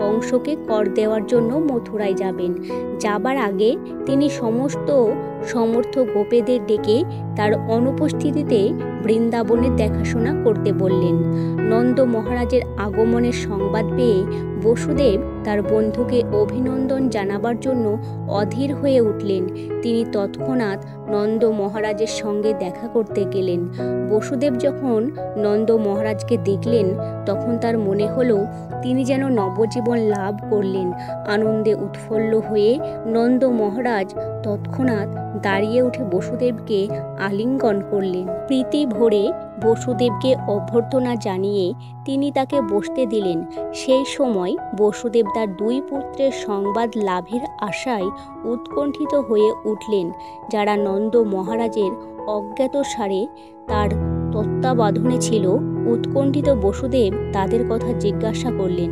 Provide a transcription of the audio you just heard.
কংসকে কর দেওয়ার জন্য মথুরায় যাবেন। যাবার আগে তিনি সমস্ত সমর্থ গোপেদের ডেকে তার অনুপস্থিতিতে বৃন্দাবনের দেখাশোনা করতে বললেন। নন্দ মহারাজের আগমনের সংবাদ পেয়ে বসুদেব তার বন্ধুকে অভিনন্দন জানাবার জন্য অধীর হয়ে উঠলেন। তিনি তৎক্ষণাৎ নন্দ মহারাজের সঙ্গে দেখা করতে গেলেন। বসুদেব যখন নন্দ মহারাজকে দেখলেন তখন তার মনে হলো তিনি যেন নবজীবন লাভ করলেন। আনন্দে উৎফুল্ল হয়ে নন্দ মহারাজ তৎক্ষণাৎ দাঁড়িয়ে উঠে বসুদেবকে আলিঙ্গন করলেন। প্রীতি ভরে বসুদেবকে অভ্যর্থনা জানিয়ে তিনি তাকে বসতে দিলেন। সেই সময় বসুদেব তার দুই পুত্রের সংবাদ লাভের আশায় উৎকণ্ঠিত হয়ে উঠলেন। যারা নন্দ মহারাজের অজ্ঞাতসারে তার তত্ত্বাবধানে ছিল, উৎকণ্ঠিত বসুদেব তাদের কথা জিজ্ঞাসা করলেন।